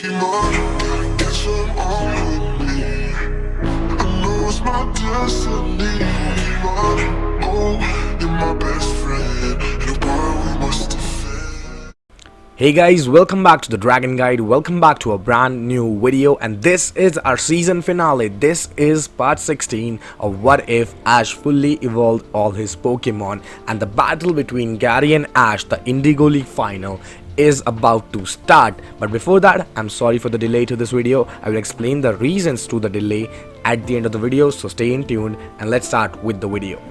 Gotta get some on with me. I know it's my destiny. Pokemon, oh, you're my best friend. In a world we must defend. Hey guys, welcome back to the Dragon Guide. Welcome back to a brand new video, and this is our season finale. This is part 16 of What If Ash fully evolved all his Pokemon, and the battle between Gary and Ash, the Indigo League final, is about to start. But before that, I'm sorry for the delay to this video. I will explain the reasons to the delay at the end of the video, so stay in tune and let's start with the video.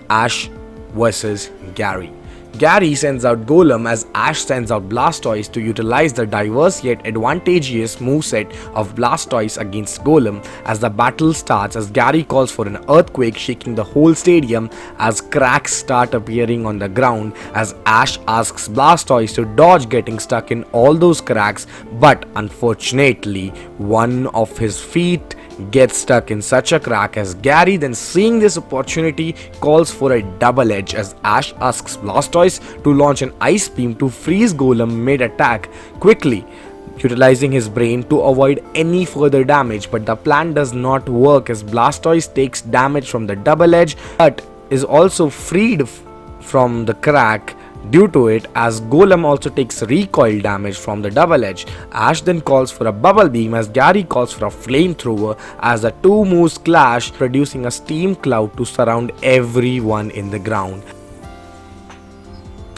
Ash versus Gary. Gary sends out Golem as Ash sends out Blastoise to utilize the diverse yet advantageous moveset of Blastoise against Golem. As the battle starts, as Gary calls for an earthquake shaking the whole stadium as cracks start appearing on the ground, as Ash asks Blastoise to dodge getting stuck in all those cracks, but unfortunately one of his feet gets stuck in such a crack, as Gary, then seeing this opportunity, calls for a double edge as Ash asks Blastoise to launch an ice beam to freeze Golem mid-attack quickly, utilizing his brain to avoid any further damage. But the plan does not work as Blastoise takes damage from the double edge but is also freed from the crack due to it, as Golem also takes recoil damage from the double edge. Ash then calls for a bubble beam as Gary calls for a flamethrower, as the two moves clash, producing a steam cloud to surround everyone in the ground.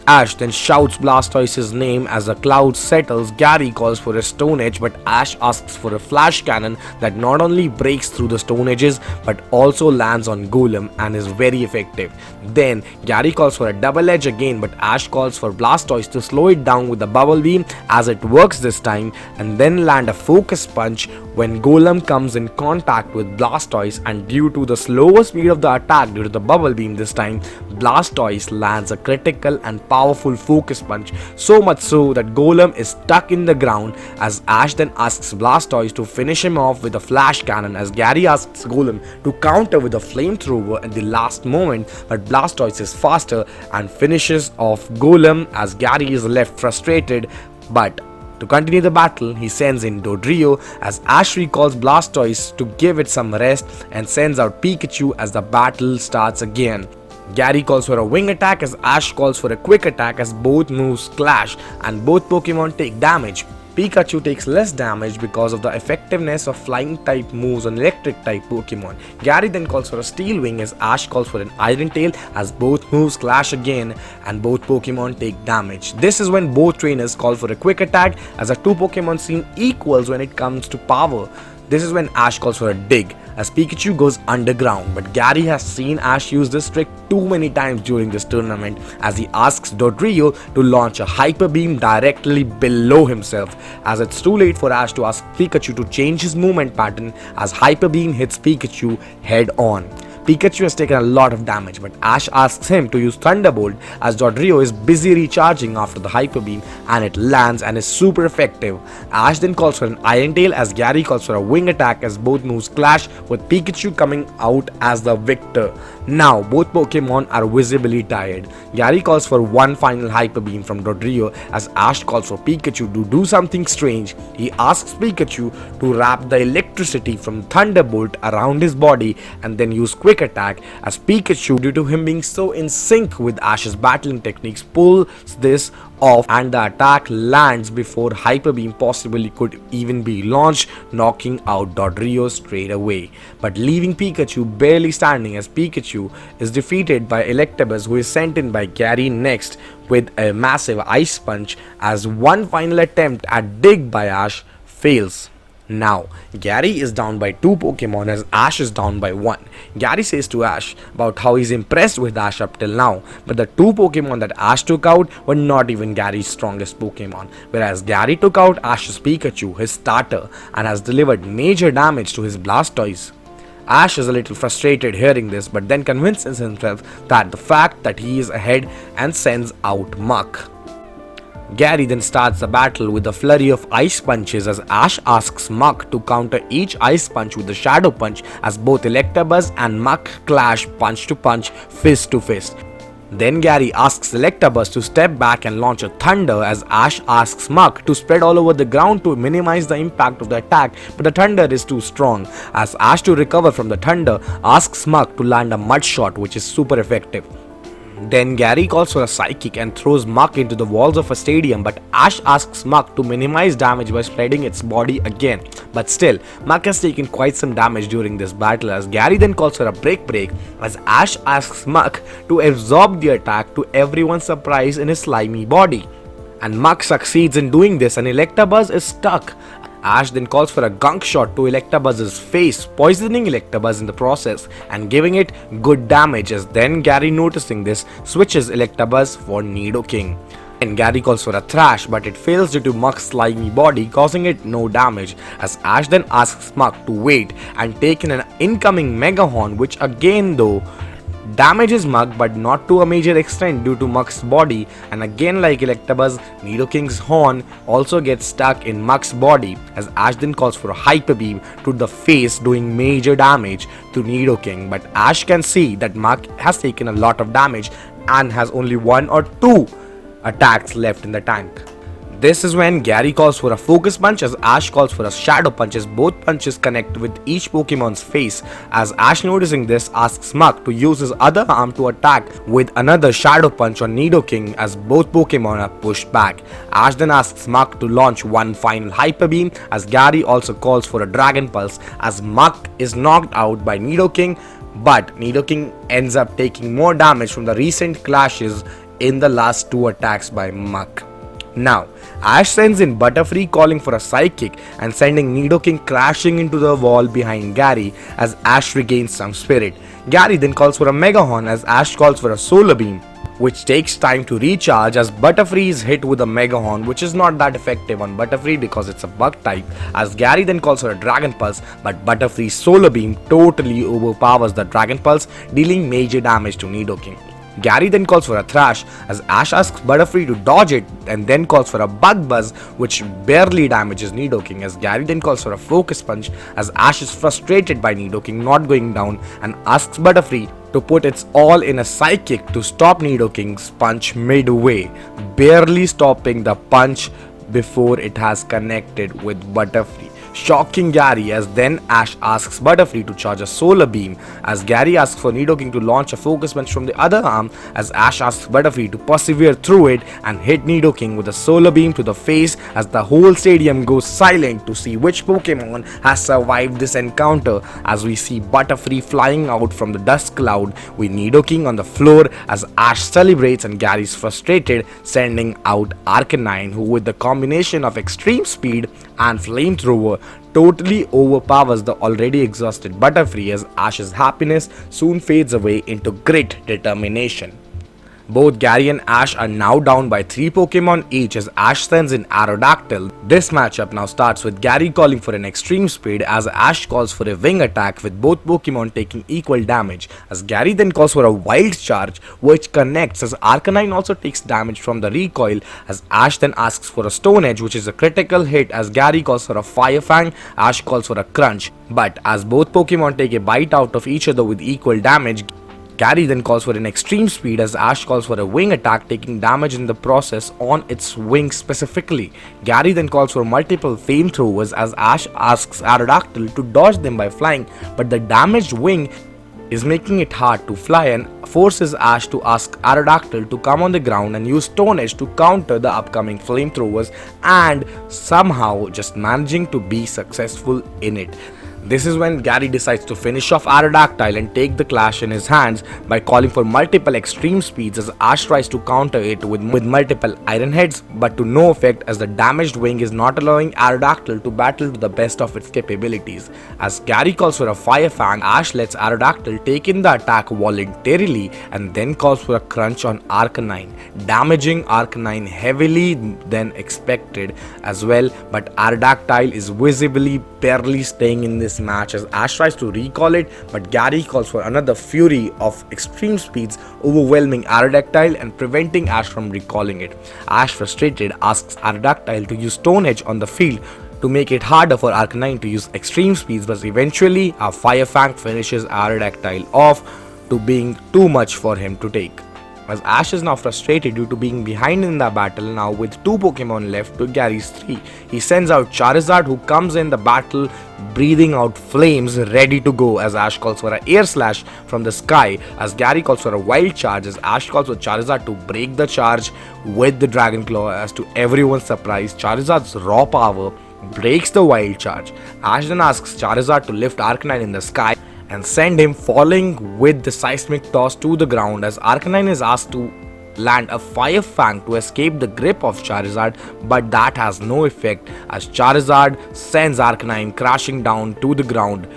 Ash then shouts Blastoise's name as the cloud settles. Gary calls for a Stone Edge, but Ash asks for a flash cannon that not only breaks through the Stone Edges but also lands on Golem and is very effective. Then Gary calls for a double edge again, but Ash calls for Blastoise to slow it down with the bubble beam, as it works this time, and then land a focus punch when Golem comes in contact with Blastoise, and due to the slower speed of the attack due to the bubble beam this time, Blastoise lands a critical and powerful focus punch, so much so that Golem is stuck in the ground, as Ash then asks Blastoise to finish him off with a flash cannon, as Gary asks Golem to counter with a flamethrower at the last moment, but Blastoise is faster and finishes off Golem, as Gary is left frustrated. But to continue the battle, he sends in Dodrio as Ash recalls Blastoise to give it some rest and sends out Pikachu as the battle starts again. Gary calls for a wing attack as Ash calls for a quick attack, as both moves clash and both Pokemon take damage. Pikachu takes less damage because of the effectiveness of flying type moves on electric type Pokemon. Gary then calls for a steel wing as Ash calls for an iron tail, as both moves clash again and both Pokemon take damage. This is when both trainers call for a quick attack, as the two Pokemon seem equals when it comes to power. This is when Ash calls for a dig as Pikachu goes underground, but Gary has seen Ash use this trick too many times during this tournament, as he asks Dodrio to launch a hyper beam directly below himself, as it's too late for Ash to ask Pikachu to change his movement pattern, as hyper beam hits Pikachu head on. Pikachu has taken a lot of damage, but Ash asks him to use Thunderbolt as Dodrio is busy recharging after the Hyper Beam, and it lands and is super effective. Ash then calls for an Iron Tail as Gary calls for a wing attack, as both moves clash with Pikachu coming out as the victor. Now both Pokemon are visibly tired. Gary calls for one final Hyper Beam from Dodrio as Ash calls for Pikachu to do something strange. He asks Pikachu to wrap the electricity from Thunderbolt around his body and then use quick attack, as Pikachu, due to him being so in sync with Ash's battling techniques, pulls this off and the attack lands before Hyper Beam possibly could even be launched, knocking out Dodrio straight away, but leaving Pikachu barely standing, as Pikachu is defeated by Electabuzz, who is sent in by Gary next with a massive ice punch, as one final attempt at dig by Ash fails. Now, Gary is down by 2 Pokemon as Ash is down by 1. Gary says to Ash about how he's impressed with Ash up till now, but the 2 Pokemon that Ash took out were not even Gary's strongest Pokemon, whereas Gary took out Ash's Pikachu, his starter, and has delivered major damage to his Blastoise. Ash is a little frustrated hearing this, but then convinces himself that the fact that he is ahead and sends out Muck. Gary then starts the battle with a flurry of ice punches as Ash asks Muck to counter each ice punch with a shadow punch, as both Electabuzz and Muck clash punch to punch, fist to fist. Then Gary asks Electabuzz to step back and launch a Thunder as Ash asks Muk to spread all over the ground to minimize the impact of the attack, but the Thunder is too strong. As Ash, to recover from the Thunder, asks Muk to land a Mud Shot, which is super effective. Then Gary calls for a Psychic and throws Muk into the walls of a stadium, but Ash asks Muk to minimize damage by spreading its body again. But still, Muk has taken quite some damage during this battle, as Gary then calls for a break as Ash asks Muk to absorb the attack, to everyone's surprise, in his slimy body. And Muk succeeds in doing this and Electabuzz is stuck. Ash then calls for a Gunk Shot to Electabuzz's face, poisoning Electabuzz in the process and giving it good damage, as then Gary, noticing this, switches Electabuzz for Nidoking. And Gary calls for a Thrash, but it fails due to Muk's slimy body, causing it no damage, as Ash then asks Muk to wait and take in an incoming Mega Horn, which again though damages Muk but not to a major extent due to Muk's body, and again like Electabuzz, Nidoking's horn also gets stuck in Muk's body, as Ash then calls for a Hyper Beam to the face, doing major damage to Nidoking, but Ash can see that Muk has taken a lot of damage and has only 1 or 2 attacks left in the tank. This is when Gary calls for a Focus Punch as Ash calls for a Shadow Punch, as both punches connect with each Pokemon's face, as Ash, noticing this, asks Muk to use his other arm to attack with another Shadow Punch on Nidoking, as both Pokemon are pushed back. Ash then asks Muk to launch one final Hyper Beam, as Gary also calls for a Dragon Pulse, as Muk is knocked out by Nidoking, but Nidoking ends up taking more damage from the recent clashes in the last 2 attacks by Muk. Now, Ash sends in Butterfree calling for a Psychic and sending Nidoking crashing into the wall behind Gary, as Ash regains some spirit. Gary then calls for a Mega Horn as Ash calls for a Solar Beam, which takes time to recharge, as Butterfree is hit with a Mega Horn, which is not that effective on Butterfree because it's a bug type, as Gary then calls for a Dragon Pulse, but Butterfree's Solar Beam totally overpowers the Dragon Pulse, dealing major damage to Nidoking. Gary then calls for a Thrash as Ash asks Butterfree to dodge it, and then calls for a Bug Buzz, which barely damages Nidoking, as Gary then calls for a Focus Punch as Ash is frustrated by Nidoking not going down and asks Butterfree to put its all in a Psychic to stop Nidoking's punch midway, barely stopping the punch before it has connected with Butterfree, shocking Gary, as then Ash asks Butterfree to charge a Solar Beam, as Gary asks for Nidoking to launch a Focus Punch from the other arm, as Ash asks Butterfree to persevere through it and hit Nidoking with a Solar Beam to the face, as the whole stadium goes silent to see which Pokemon has survived this encounter, as we see Butterfree flying out from the dust cloud with Nidoking on the floor, as Ash celebrates and Gary's frustrated, sending out Arcanine, who with the combination of extreme speed and flamethrower totally overpowers the already exhausted Butterfree, as Ash's happiness soon fades away into grit determination. Both Gary and Ash are now down by 3 Pokemon each, as Ash sends in Aerodactyl. This matchup now starts with Gary calling for an Extreme Speed as Ash calls for a Wing Attack, with both Pokemon taking equal damage, as Gary then calls for a Wild Charge which connects, as Arcanine also takes damage from the recoil, as Ash then asks for a Stone Edge, which is a critical hit, as Gary calls for a Fire Fang, Ash calls for a Crunch. But as both Pokemon take a bite out of each other with equal damage, Gary then calls for an Extreme Speed as Ash calls for a Wing Attack, taking damage in the process on its wing specifically. Gary then calls for multiple Flamethrowers as Ash asks Aerodactyl to dodge them by flying, but the damaged wing is making it hard to fly and forces Ash to ask Aerodactyl to come on the ground and use Stone Edge to counter the upcoming Flamethrowers, and somehow just managing to be successful in it. This is when Gary decides to finish off Aerodactyl and take the clash in his hands by calling for multiple Extreme Speeds, as Ash tries to counter it with multiple Iron Heads, but to no effect, as the damaged wing is not allowing Aerodactyl to battle to the best of its capabilities. As Gary calls for a Fire Fang, Ash lets Aerodactyl take in the attack voluntarily and then calls for a Crunch on Arcanine, damaging Arcanine heavily than expected as well, but Aerodactyl is visibly barely staying in this match as Ash tries to recall it, but Gary calls for another fury of Extreme Speeds, overwhelming Aerodactyl and preventing Ash from recalling it. Ash, frustrated, asks Aerodactyl to use Stone Edge on the field to make it harder for Arcanine to use Extreme Speeds, but eventually a Fire Fang finishes Aerodactyl off to being too much for him to take. as Ash is now frustrated due to being behind in the battle now with 2 Pokemon left to Gary's 3. He sends out Charizard, who comes in the battle breathing out flames ready to go, as Ash calls for an air slash from the sky, as Gary calls for a wild charge, as Ash calls for Charizard to break the charge with the Dragon Claw. As to everyone's surprise, Charizard's raw power breaks the wild charge. Ash then asks Charizard to lift Arcanine in the sky and send him falling with the seismic toss to the ground, as Arcanine is asked to land a Fire Fang to escape the grip of Charizard, but that has no effect as Charizard sends Arcanine crashing down to the ground,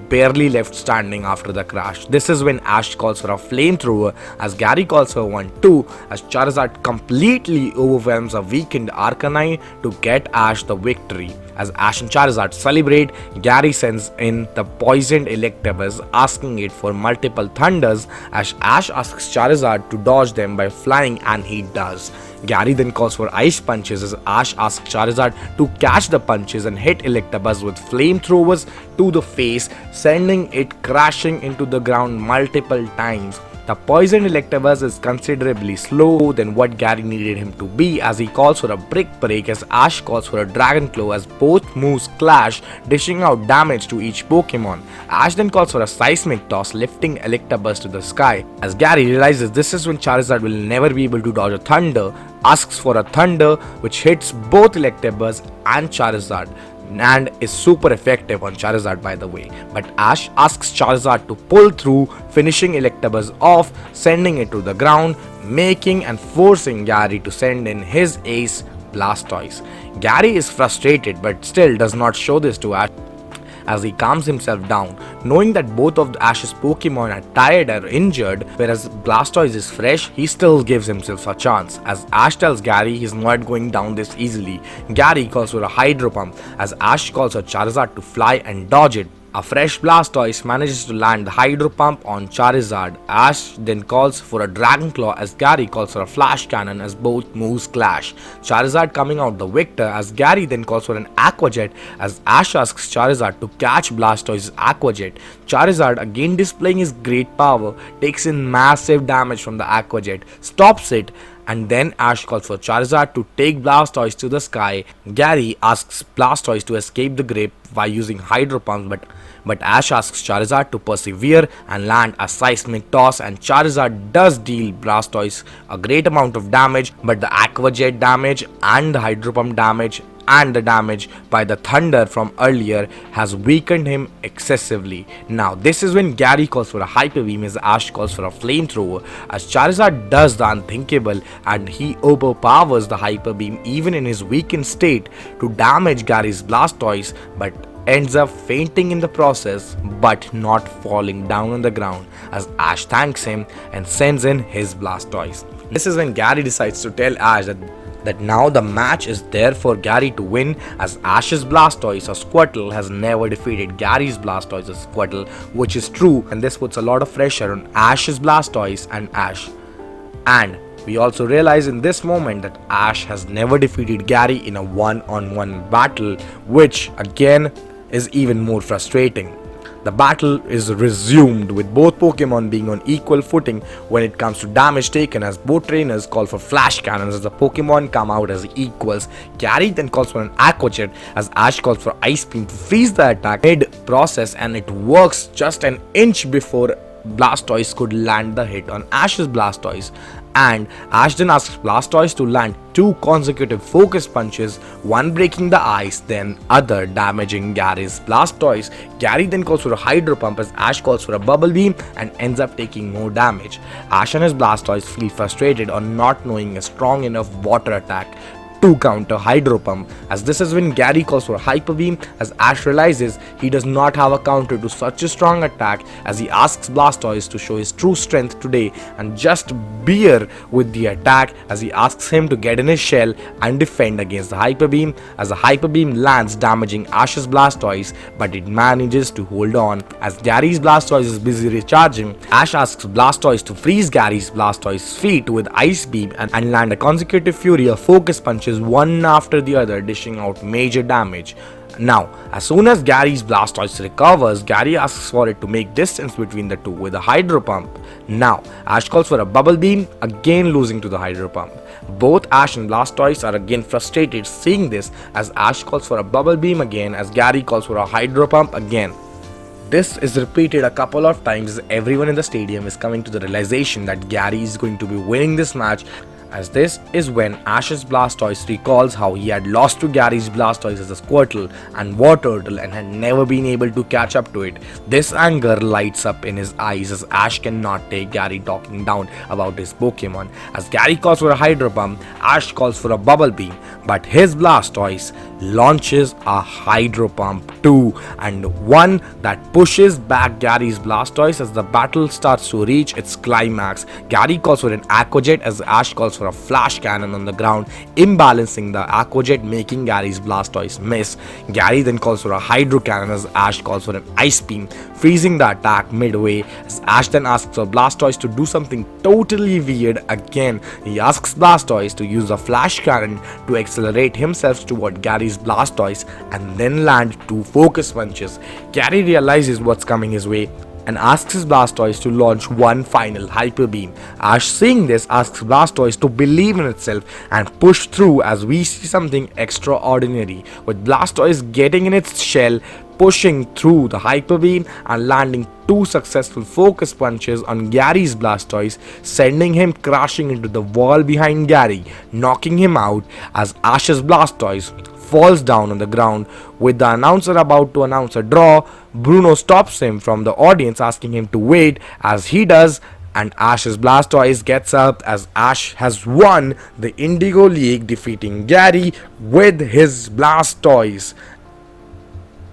barely left standing after the crash. This is when Ash calls for a flamethrower, as Gary calls for one too, as Charizard completely overwhelms a weakened Arcanine to get Ash the victory. As Ash and Charizard celebrate, Gary sends in the poisoned Electabuzz, asking it for multiple thunders, as Ash asks Charizard to dodge them by flying, and he does. Gary then calls for ice punches, as Ash asks Charizard to catch the punches and hit Electabuzz with flamethrowers to the face, sending it crashing into the ground multiple times. The poisoned Electabuzz is considerably slower than what Gary needed him to be, as he calls for a brick break, as Ash calls for a Dragon Claw, as both moves clash, dishing out damage to each Pokemon. Ash then calls for a seismic toss, lifting Electabuzz to the sky. As Gary realizes this is when Charizard will never be able to dodge a thunder, asks for a thunder which hits both Electabuzz and Charizard, and is super effective on Charizard, by the way. But Ash asks Charizard to pull through, finishing Electabuzz off, sending it to the ground, making and forcing Gary to send in his ace, Blastoise. Gary is frustrated but still does not show this to Ash, as he calms himself down, knowing that both of Ash's Pokemon are tired or injured, whereas Blastoise is fresh. He still gives himself a chance, as Ash tells Gary he's not going down this easily. Gary calls for a Hydro Pump, as Ash calls for Charizard to fly and dodge it. A fresh Blastoise manages to land the Hydro Pump on Charizard. Ash then calls for a Dragon Claw, as Gary calls for a Flash Cannon, as both moves clash. Charizard coming out the victor, as Gary then calls for an Aqua Jet, as Ash asks Charizard to catch Blastoise's Aqua Jet. Charizard, again displaying his great power, takes in massive damage from the Aqua Jet, stops it, and then Ash calls for Charizard to take Blastoise to the sky. Gary asks Blastoise to escape the grip by using Hydro Pumps, but Ash asks Charizard to persevere and land a seismic toss, and Charizard does deal Blastoise a great amount of damage, but the Aqua Jet damage and the Hydro Pump damage and the damage by the thunder from earlier has weakened him excessively. Now this is when Gary calls for a Hyper Beam, as Ash calls for a flamethrower, as Charizard does the unthinkable and he overpowers the Hyper Beam even in his weakened state to damage Gary's Blastoise, but ends up fainting in the process but not falling down on the ground, as Ash thanks him and sends in his Blastoise. This is when Gary decides to tell Ash that now the match is there for Gary to win, as Ash's Blastoise or Squirtle has never defeated Gary's Blastoise or Squirtle, which is true, and this puts a lot of pressure on Ash's Blastoise and Ash. And we also realize in this moment that Ash has never defeated Gary in a one-on-one battle, which again is even more frustrating. The battle is resumed with both Pokemon being on equal footing when it comes to damage taken, as both trainers call for Flash Cannons as the Pokemon come out as equals. Gary then calls for an Aqua Jet, as Ash calls for Ice Beam to freeze the attack mid-process, and it works just an inch before Blastoise could land the hit on Ash's Blastoise. And Ash then asks Blastoise to land 2 consecutive focus punches, one breaking the ice, then other damaging Gary's Blastoise. Gary then calls for a Hydro Pump, as Ash calls for a Bubble Beam and ends up taking more damage. Ash and his Blastoise feel frustrated on not knowing a strong enough water attack to counter Hydro Pump, as this is when Gary calls for Hyper Beam, as Ash realizes he does not have a counter to such a strong attack, as he asks Blastoise to show his true strength today and just bear with the attack, as he asks him to get in his shell and defend against the Hyper Beam, as the Hyper Beam lands damaging Ash's Blastoise, but it manages to hold on. As Gary's Blastoise is busy recharging, Ash asks Blastoise to freeze Gary's Blastoise's feet with Ice Beam and land a consecutive fury of focus punches one after the other, dishing out major damage. Now, as soon as Gary's Blastoise recovers, Gary asks for it to make distance between the two with a Hydro Pump. Now, Ash calls for a bubble beam, again losing to the Hydro Pump. Both Ash and Blastoise are again frustrated seeing this, as Ash calls for a bubble beam again, as Gary calls for a Hydro Pump again. This is repeated a couple of times as everyone in the stadium is coming to the realization that Gary is going to be winning this match, as this is when Ash's Blastoise recalls how he had lost to Gary's Blastoise as a Squirtle and Wartortle and had never been able to catch up to it. This anger lights up in his eyes as Ash cannot take Gary talking down about his Pokemon. As Gary calls for a Hydro Pump, Ash calls for a Bubble Beam, but his Blastoise launches a Hydro Pump too, and one that pushes back Gary's Blastoise as the battle starts to reach its climax. Gary calls for an Aqua Jet as Ash calls for a Flash Cannon on the ground, imbalancing the Aqua Jet, making Gary's Blastoise miss. Gary then calls for a Hydro Cannon as Ash calls for an Ice Beam, freezing the attack midway, as Ash then asks for Blastoise to do something totally weird again. He asks Blastoise to use a Flash Cannon to accelerate himself toward Gary's Blastoise and then land 2 Focus Punches. Gary realizes what's coming his way and asks his Blastoise to launch one final Hyper Beam. Ash, seeing this, asks Blastoise to believe in itself and push through, as we see something extraordinary, with Blastoise getting in its shell, pushing through the Hyper Beam and landing 2 successful Focus Punches on Gary's Blastoise, sending him crashing into the wall behind Gary, knocking him out as Ash's Blastoise falls down on the ground. With the announcer about to announce a draw, Bruno stops him from the audience, asking him to wait, as he does, and Ash's Blastoise gets up as Ash has won the Indigo League, defeating Gary with his Blastoise.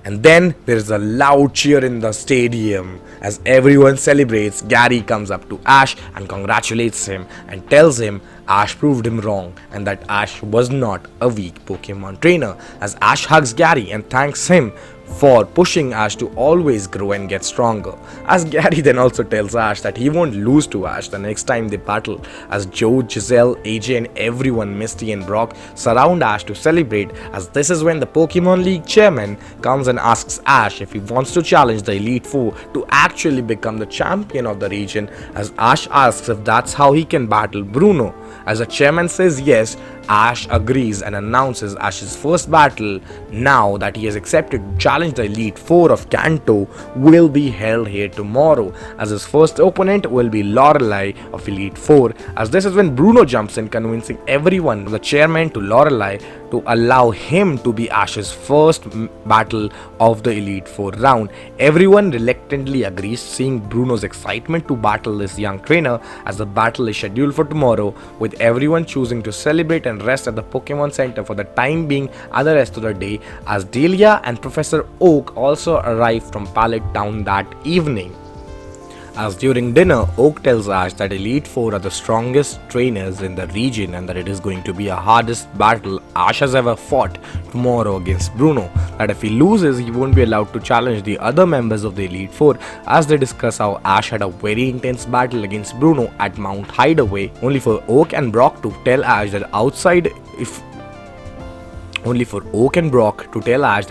And then there is a loud cheer in the stadium as everyone celebrates. Gary comes up to Ash and congratulates him and tells him Ash proved him wrong and that Ash was not a weak Pokemon trainer, as Ash hugs Gary and thanks him for pushing Ash to always grow and get stronger. As Gary then also tells Ash that he won't lose to Ash the next time they battle, as Joe, Giselle, AJ and everyone, Misty and Brock, surround Ash to celebrate, as this is when the Pokemon League chairman comes and asks Ash if he wants to challenge the Elite Four to actually become the champion of the region, as Ash asks if that's how he can battle Bruno. As the chairman says yes, Ash agrees and announces Ash's first battle, now that he has accepted to challenge the Elite Four of Kanto, will be held here tomorrow, as his first opponent will be Lorelei of Elite Four, as this is when Bruno jumps in, convincing everyone, the chairman to Lorelei, to allow him to be Ash's first battle of the Elite Four round. Everyone reluctantly agrees, seeing Bruno's excitement to battle this young trainer, as the battle is scheduled for tomorrow, with everyone choosing to celebrate and rest at the Pokemon Center for the time being and the rest of the day, as Delia and Professor Oak also arrive from Pallet Town that evening. As during dinner, Oak tells Ash that Elite Four are the strongest trainers in the region and that it is going to be a hardest battle Ash has ever fought tomorrow against Bruno, that if he loses he won't be allowed to challenge the other members of the Elite Four, as they discuss how Ash had a very intense battle against Bruno at Mount Hideaway, only for Oak and Brock to tell Ash that outside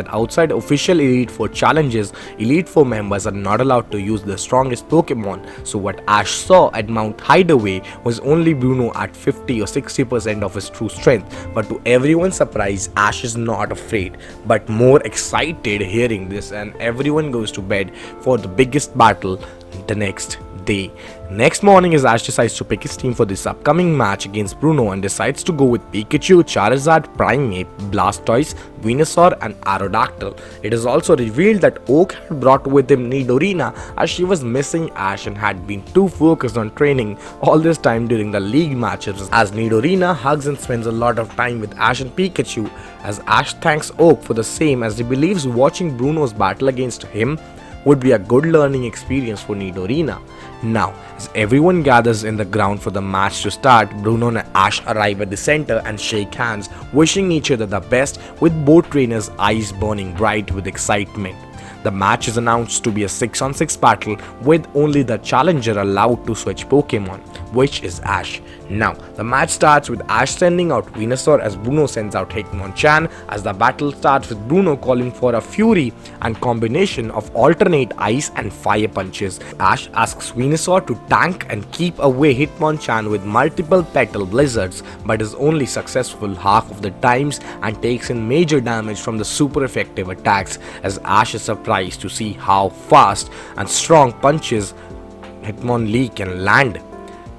outside official Elite Four challenges, Elite Four members are not allowed to use the strongest Pokemon. So what Ash saw at Mount Hideaway was only Bruno at 50 or 60% of his true strength. But to everyone's surprise, Ash is not afraid, but more excited hearing this, and everyone goes to bed for the biggest battle the next day. Next morning, as Ash decides to pick his team for this upcoming match against Bruno and decides to go with Pikachu, Charizard, Primeape, Blastoise, Venusaur and Aerodactyl. It is also revealed that Oak had brought with him Nidorina, as she was missing Ash and had been too focused on training all this time during the league matches, as Nidorina hugs and spends a lot of time with Ash and Pikachu, as Ash thanks Oak for the same, as he believes watching Bruno's battle against him would be a good learning experience for Nidorina. Now, as everyone gathers in the ground for the match to start, Bruno and Ash arrive at the center and shake hands, wishing each other the best, with both trainers' eyes burning bright with excitement. The match is announced to be a 6-on-6 battle, with only the challenger allowed to switch Pokemon. which is Ash. Now, the match starts with Ash sending out Venusaur as Bruno sends out Hitmonchan, as the battle starts with Bruno calling for a Fury and combination of alternate ice and fire punches. Ash asks Venusaur to tank and keep away Hitmonchan with multiple petal blizzards, but is only successful half of the times and takes in major damage from the super effective attacks, as Ash is surprised to see how fast and strong punches Hitmonlee can land.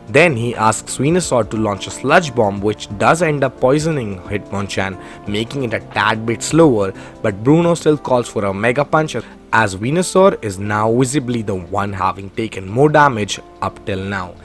Then he asks Venusaur to launch a sludge bomb, which does end up poisoning Hitmonchan, making it a tad bit slower, but Bruno still calls for a mega punch, as Venusaur is now visibly the one having taken more damage up till now.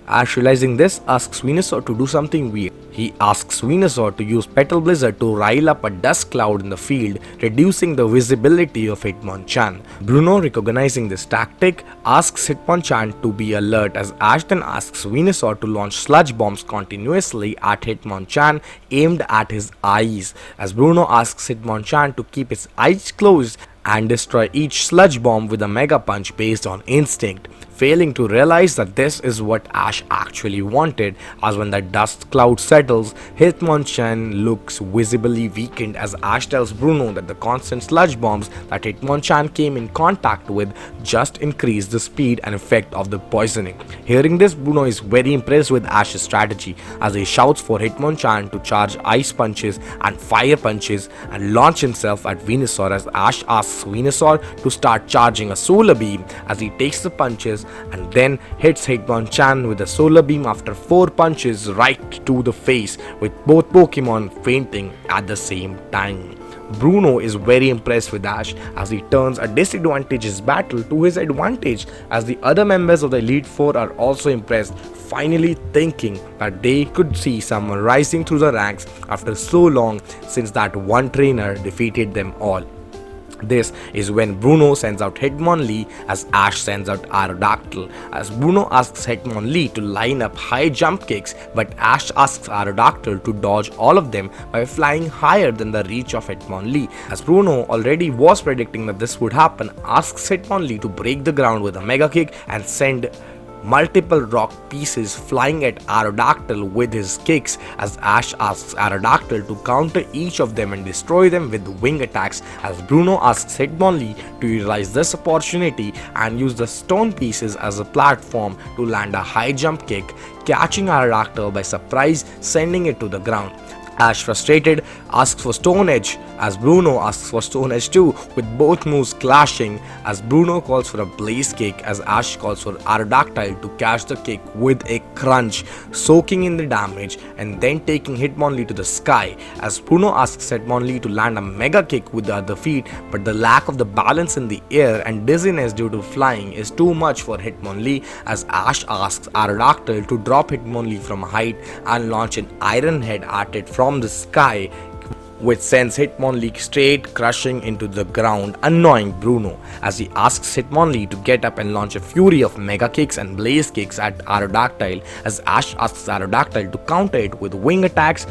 Ash, realizing this, asks Venusaur to do something weird. He asks Venusaur to use Petal Blizzard to rile up a dust cloud in the field, reducing the visibility of Hitmonchan. Bruno, recognizing this tactic, asks Hitmonchan to be alert, as Ash then asks Venusaur to launch sludge bombs continuously at Hitmonchan aimed at his eyes, as Bruno asks Hitmonchan to keep his eyes closed and destroy each sludge bomb with a mega punch based on instinct, failing to realize that this is what Ash actually wanted, as when the dust cloud settles, Hitmonchan looks visibly weakened, as Ash tells Bruno that the constant sludge bombs that Hitmonchan came in contact with just increase the speed and effect of the poisoning. Hearing this, Bruno is very impressed with Ash's strategy, as he shouts for Hitmonchan to charge ice punches and fire punches and launch himself at Venusaur, as Ash asks Venusaur to start charging a solar beam, as he takes the punches and then hits Hitmonchan with a solar beam after 4 punches right to the face, with both Pokemon fainting at the same time. Bruno is very impressed with Ash, as he turns a disadvantageous battle to his advantage, as the other members of the Elite Four are also impressed, finally thinking that they could see someone rising through the ranks after so long since that one trainer defeated them all. This is when Bruno sends out Hitmonlee, as Ash sends out Aerodactyl, as Bruno asks Hitmonlee to line up high jump kicks, but Ash asks Aerodactyl to dodge all of them by flying higher than the reach of Hitmonlee. As Bruno already was predicting that this would happen, asks Hitmonlee to break the ground with a mega kick and send multiple rock pieces flying at Aerodactyl with his kicks, as Ash asks Aerodactyl to counter each of them and destroy them with wing attacks, as Bruno asks Hitmonlee to utilize this opportunity and use the stone pieces as a platform to land a high jump kick, catching Aerodactyl by surprise, sending it to the ground. Ash, frustrated, asks for Stone Edge, as Bruno asks for Stone Edge too, with both moves clashing, as Bruno calls for a Blaze Kick, as Ash calls for Aerodactyl to catch the kick with a crunch, soaking in the damage and then taking Hitmonlee to the sky, as Bruno asks Hitmonlee to land a Mega Kick with the other feet, but the lack of the balance in the air and dizziness due to flying is too much for Hitmonlee, as Ash asks Aerodactyl to drop Hitmonlee from height and launch an Iron Head at it from the sky, which sends Hitmonlee straight crushing into the ground, annoying Bruno, as he asks Hitmonlee to get up and launch a fury of Mega Kicks and Blaze Kicks at Aerodactyl, as Ash asks Aerodactyl to counter it with wing attacks,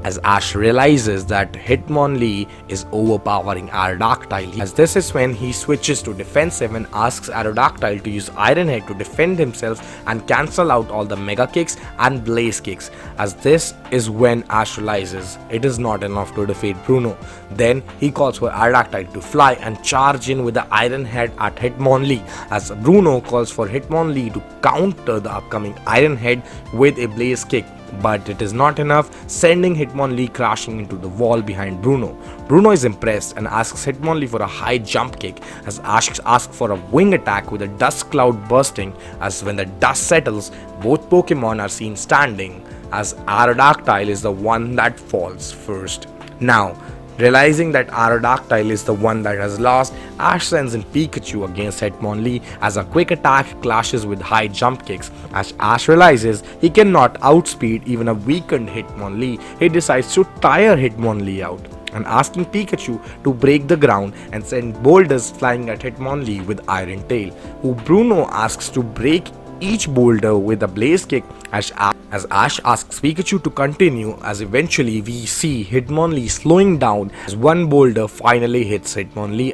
as Ash realizes that Hitmonlee is overpowering Aerodactyl, as this is when he switches to defensive and asks Aerodactyl to use Iron Head to defend himself and cancel out all the Mega Kicks and Blaze Kicks, as this is when Ash realizes it is not enough to defeat Bruno. Then he calls for Aerodactyl to fly and charge in with the Iron Head at Hitmonlee, as Bruno calls for Hitmonlee to counter the upcoming Iron Head with a Blaze Kick, but it is not enough, sending Hitmonlee crashing into the wall behind Bruno. Bruno is impressed and asks Hitmonlee for a high jump kick, as Ash asks for a wing attack with a dust cloud bursting, as when the dust settles, both Pokemon are seen standing, as Aerodactyl is the one that falls first. Now, realizing that Aerodactyl is the one that has lost, Ash sends in Pikachu against Hitmonlee, as a quick attack clashes with high jump kicks. As Ash realizes he cannot outspeed even a weakened Hitmonlee, he decides to tire Hitmonlee out, and asking Pikachu to break the ground and send boulders flying at Hitmonlee with Iron Tail, who Bruno asks to break each boulder with a Blaze Kick, as Ash asks Pikachu to continue, as eventually we see Hitmonlee slowing down as one boulder finally hits Hitmonlee,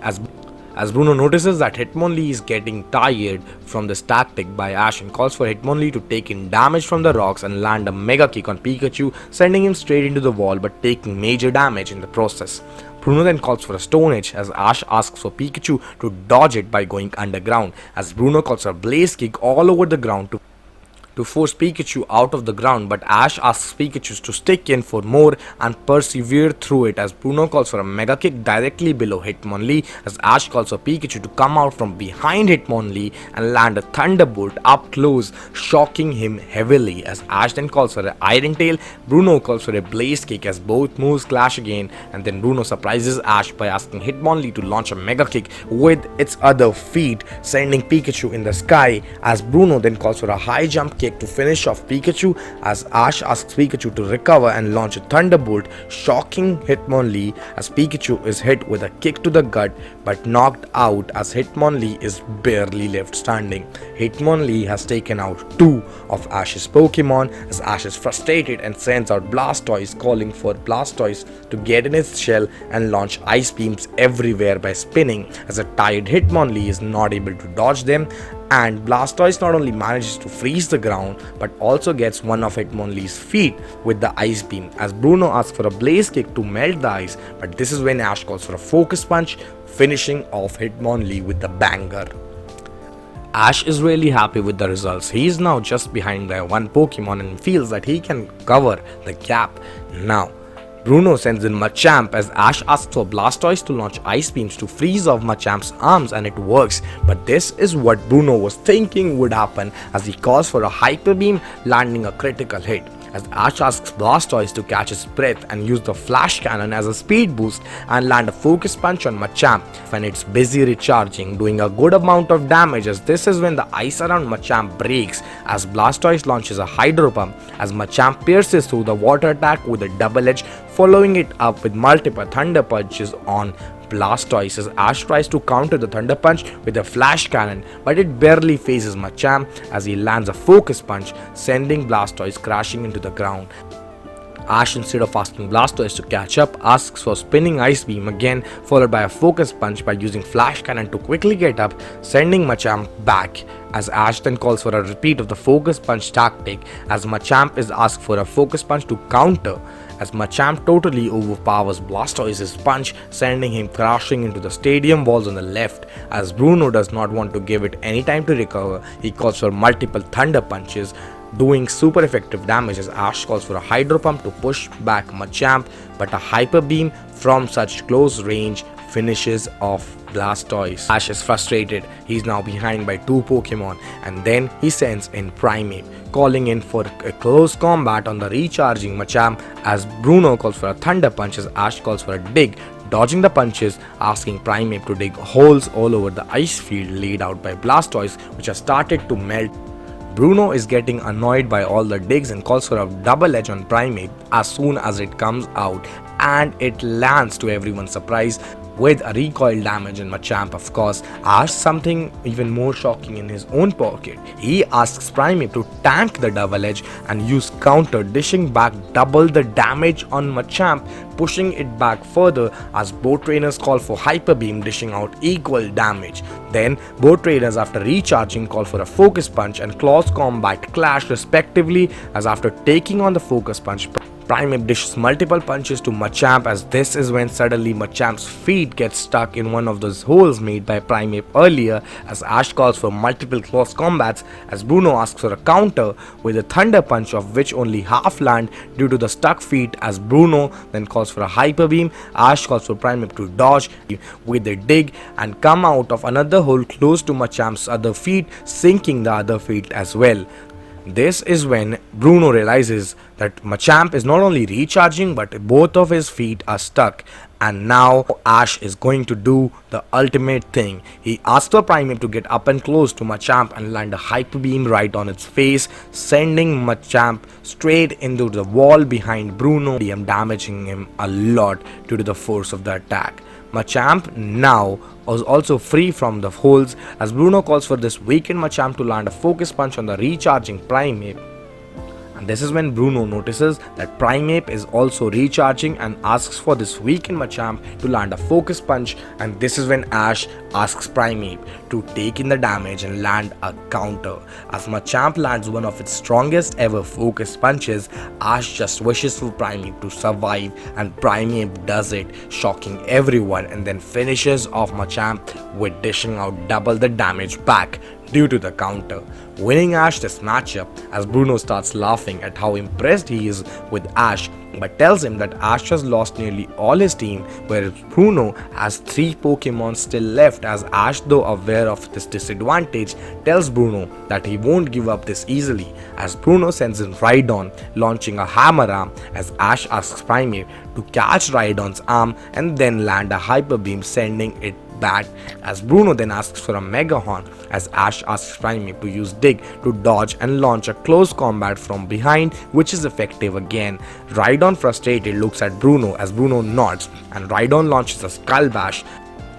As Bruno notices that Hitmonlee is getting tired from this tactic by Ash and calls for Hitmonlee to take in damage from the rocks and land a Mega Kick on Pikachu, sending him straight into the wall but taking major damage in the process. Bruno then calls for a Stone Edge as Ash asks for Pikachu to dodge it by going underground, as Bruno calls for a Blaze Kick all over the ground to force Pikachu out of the ground, but Ash asks Pikachu to stick in for more and persevere through it, as Bruno calls for a Mega Kick directly below Hitmonlee, as Ash calls for Pikachu to come out from behind Hitmonlee and land a Thunderbolt up close, shocking him heavily, as Ash then calls for an Iron Tail. Bruno calls for a Blaze Kick as both moves clash again, and then Bruno surprises Ash by asking Hitmonlee to launch a Mega Kick with its other feet, sending Pikachu in the sky, as Bruno then calls for a high jump kick to finish off Pikachu, as Ash asks Pikachu to recover and launch a Thunderbolt, shocking Hitmonlee, as Pikachu is hit with a kick to the gut but knocked out, as Hitmonlee is barely left standing. Hitmonlee has taken out 2 of Ash's Pokemon, as Ash is frustrated and sends out Blastoise, calling for Blastoise to get in its shell and launch Ice Beams everywhere by spinning, as a tired Hitmonlee is not able to dodge them, and Blastoise not only manages to freeze the ground but also gets one of Hitmonlee's feet with the Ice Beam, as Bruno asks for a Blaze Kick to melt the ice, but this is when Ash calls for a Focus Punch, finishing off Hitmonlee with the banger. Ash is really happy with the results. He is now just behind by 1 Pokemon and feels that he can cover the gap now. Bruno sends in Machamp as Ash asks for Blastoise to launch Ice Beams to freeze off Machamp's arms, and it works. But this is what Bruno was thinking would happen, as he calls for a Hyper Beam, landing a critical hit, as Ash asks Blastoise to catch his breath and use the Flash Cannon as a speed boost and land a Focus Punch on Machamp when it's busy recharging, doing a good amount of damage, as this is when the ice around Machamp breaks, as Blastoise launches a Hydro Pump, as Machamp pierces through the water attack with a Double Edge, following it up with multiple Thunder Punches on Blastoise, as Ash tries to counter the Thunder Punch with a Flash Cannon, but it barely phases Machamp as he lands a Focus Punch, sending Blastoise crashing into the ground. Ash, instead of asking Blastoise to catch up, asks for Spinning Ice Beam again, followed by a Focus Punch by using Flash Cannon to quickly get up, sending Machamp back, as Ash then calls for a repeat of the Focus Punch tactic, as Machamp is asked for a Focus Punch to counter, as Machamp totally overpowers Blastoise's punch, sending him crashing into the stadium walls on the left. As Bruno does not want to give it any time to recover, he calls for multiple Thunder Punches, doing super effective damage, as Ash calls for a Hydro Pump to push back Machamp, but a Hyper Beam from such close range finishes off Blastoise. Ash is frustrated. He's now behind by 2 Pokemon, and then he sends in Primeape, calling in for a close combat on the recharging Machamp, as Bruno calls for a Thunder Punch, as Ash calls for a Dig, dodging the punches, asking Primeape to dig holes all over the ice field laid out by Blastoise, which has started to melt. Bruno is getting annoyed by all the digs and calls for a Double Edge on Primeape as soon as it comes out, and it lands to everyone's surprise with a recoil damage in Machamp, of course. Ash something even more shocking in his own pocket. He asks Primeape to tank the Double Edge and use counter, dishing back double the damage on Machamp, pushing it back further, as both trainers call for Hyper Beam, dishing out equal damage. Then both trainers, after recharging, call for a Focus Punch and Close Combat clash respectively, as after taking on the Focus Punch, Primeape dishes multiple punches to Machamp, as this is when suddenly Machamp's feet get stuck in one of those holes made by Primeape earlier, as Ash calls for multiple close combats, as Bruno asks for a counter with a Thunder Punch, of which only half land due to the stuck feet, as Bruno then calls for a Hyper Beam. Ash calls for Primeape to dodge with a Dig and come out of another hole close to Machamp's other feet, sinking the other feet as well. This is when Bruno realizes that Machamp is not only recharging but both of his feet are stuck, and now Ash is going to do the ultimate thing. He asks for Primeape to get up and close to Machamp and land a Hyper Beam right on its face, sending Machamp straight into the wall behind Bruno, damaging him a lot due to the force of the attack. Machamp now was also free from the holes, as Bruno calls for this weakened Machamp to land a Focus Punch on the recharging Primeape, And this is when Bruno notices that Primeape is also recharging and asks for this weakened Machamp to land a focus punch, and this is when Ash asks Primeape to take in the damage and land a counter. As Machamp lands one of its strongest ever focus punches, Ash just wishes for Primeape to survive, and Primeape does it, shocking everyone, and then finishes off Machamp with dishing out double the damage back due to the counter, winning Ash this matchup. As Bruno starts laughing at how impressed he is with Ash, but tells him that Ash has lost nearly all his team, whereas Bruno has 3 Pokemon still left. As Ash, though aware of this disadvantage, tells Bruno that he won't give up this easily, as Bruno sends in Rhydon, launching a hammer arm, as Ash asks Primeape to catch Rhydon's arm and then land a hyper beam, sending it back, as Bruno then asks for a Mega Horn, as Ash asks Primeape to use Dig to dodge and launch a close combat from behind, which is effective again. Rhydon, frustrated, looks at Bruno as Bruno nods, and Rhydon launches a Skull Bash.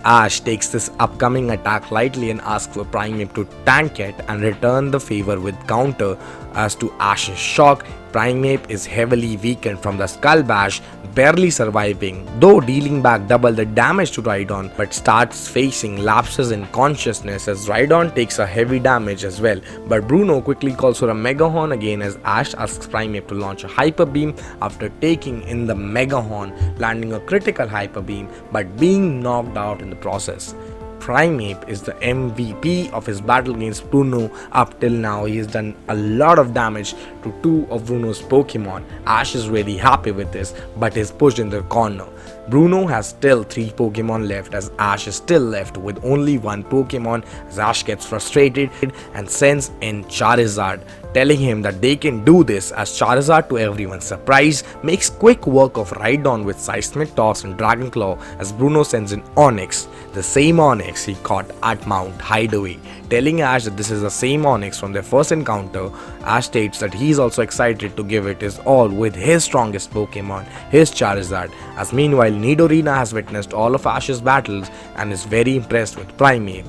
Ash takes this upcoming attack lightly and asks for Primeape to tank it and return the favor with counter. As to Ash's shock, Primeape is heavily weakened from the Skull Bash, barely surviving, though dealing back double the damage to Rhydon, but starts facing lapses in consciousness as Rhydon takes a heavy damage as well. But Bruno quickly calls for a Mega Horn again, as Ash asks Primeape to launch a Hyper Beam after taking in the Mega Horn, landing a critical Hyper Beam but being knocked out in the process. Primeape is the MVP of his battle against Bruno. Up till now, he has done a lot of damage to 2 of Bruno's Pokemon. Ash is really happy with this, but is pushed in the corner. Bruno has still 3 Pokemon left, as Ash is still left with only 1 Pokemon, as Ash gets frustrated and sends in Charizard, telling him that they can do this, as Charizard, to everyone's surprise, makes quick work of Rhydon with Seismic Toss and Dragon Claw, as Bruno sends in Onix, the same Onix he caught at Mount Hideaway. Telling Ash that this is the same Onix from their first encounter, Ash states that he is also excited to give it his all with his strongest Pokemon, his Charizard, as meanwhile Nidorina has witnessed all of Ash's battles and is very impressed with Primeape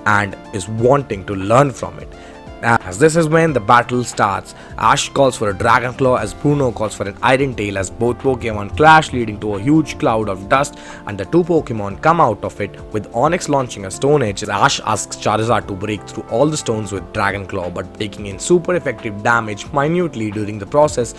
and is wanting to learn from it. As this is when the battle starts, Ash calls for a Dragon Claw as Bruno calls for an Iron Tail, as both Pokemon clash, leading to a huge cloud of dust, and the 2 Pokemon come out of it, with Onix launching a Stone Edge. Ash asks Charizard to break through all the stones with Dragon Claw, but taking in super effective damage minutely during the process,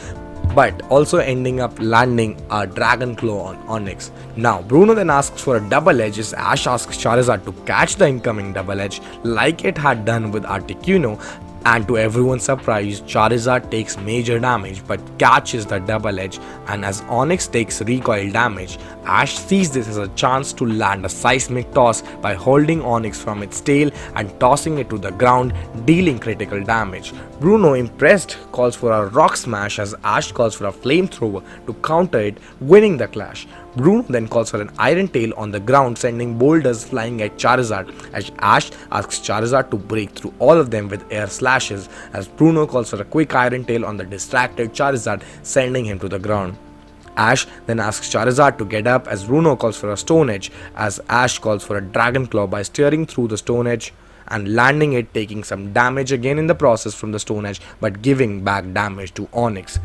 but also ending up landing a Dragon Claw on Onix. Now, Bruno then asks for a Double Edge, as Ash asks Charizard to catch the incoming Double Edge like it had done with Articuno, and to everyone's surprise, Charizard takes major damage but catches the Double Edge, and as Onix takes recoil damage, Ash sees this as a chance to land a Seismic Toss by holding Onix from its tail and tossing it to the ground, dealing critical damage. Bruno, impressed, calls for a Rock Smash, as Ash calls for a Flamethrower to counter it, winning the clash. Bruno then calls for an Iron Tail on the ground, sending boulders flying at Charizard, as Ash asks Charizard to break through all of them with air slashes, as Bruno calls for a quick Iron Tail on the distracted Charizard, sending him to the ground. Ash then asks Charizard to get up, as Bruno calls for a Stone Edge, as Ash calls for a Dragon Claw by steering through the Stone Edge and landing it, taking some damage again in the process from the Stone Edge, but giving back damage to Onix.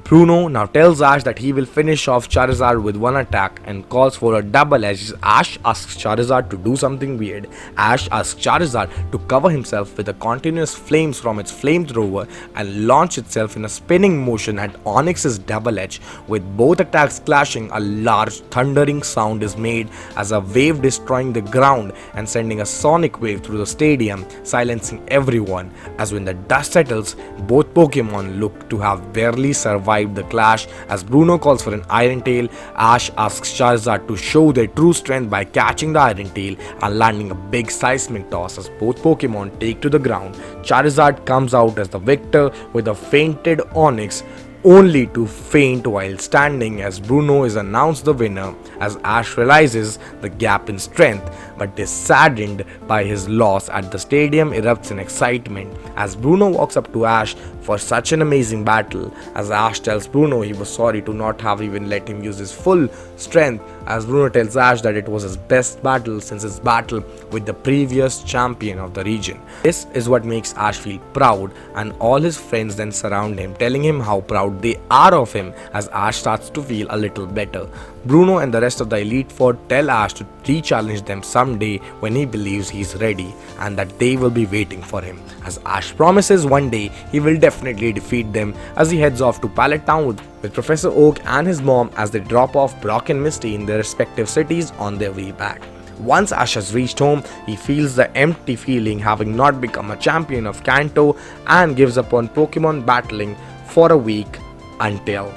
Bruno now tells Ash that he will finish off Charizard with one attack and calls for a Double Edge. Ash asks Charizard to do something weird. Ash asks Charizard to cover himself with the continuous flames from its flamethrower and launch itself in a spinning motion at Onix's Double Edge. With both attacks clashing, a large thundering sound is made as a wave destroying the ground and sending a sonic wave through the stadium, silencing everyone. As when the dust settles, both Pokemon look to have barely survived the clash. As Bruno calls for an Iron Tail, Ash asks Charizard to show their true strength by catching the Iron Tail and landing a big Seismic Toss, as both Pokemon take to the ground. Charizard comes out as the victor with a fainted Onix, only to faint while standing as Bruno is announced the winner, as Ash realizes the gap in strength but is saddened by his loss. At the stadium erupts in excitement as Bruno walks up to Ash for such an amazing battle, as Ash tells Bruno he was sorry to not have even let him use his full strength, as Bruno tells Ash that it was his best battle since his battle with the previous champion of the region. This is what makes Ash feel proud, and all his friends then surround him, telling him how proud they are of him, as Ash starts to feel a little better. Bruno and the rest of the Elite Four tell Ash to re-challenge them someday when he believes he's ready, and that they will be waiting for him, as Ash promises one day he will definitely defeat them, as he heads off to Pallet Town with Professor Oak and his mom as they drop off Brock and Misty in their respective cities on their way back. Once Ash has reached home, he feels the empty feeling having not become a champion of Kanto and gives up on Pokemon battling for a week until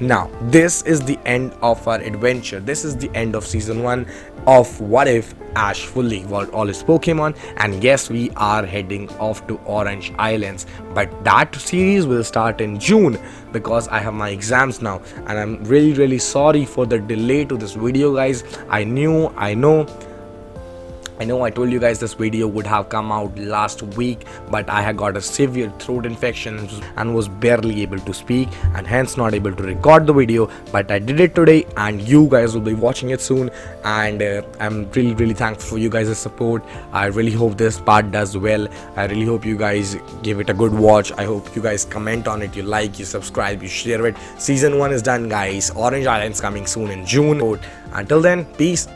now. This is the end of our adventure. This is the end of season 1 of What If Ash fully evolved all his Pokemon, and yes, we are heading off to Orange Islands, but that series will start in June because I have my exams now, and I'm really sorry for the delay to this video, guys. I know I told you guys this video would have come out last week, but I had got a severe throat infection and was barely able to speak, and hence not able to record the video, but I did it today and you guys will be watching it soon, and I'm really thankful for you guys' support. I really hope this part does well. I really hope you guys give it a good watch. I hope you guys comment on it, you like, you subscribe, you share it. Season 1 is done, guys. Orange Islands coming soon in June. Until then, peace.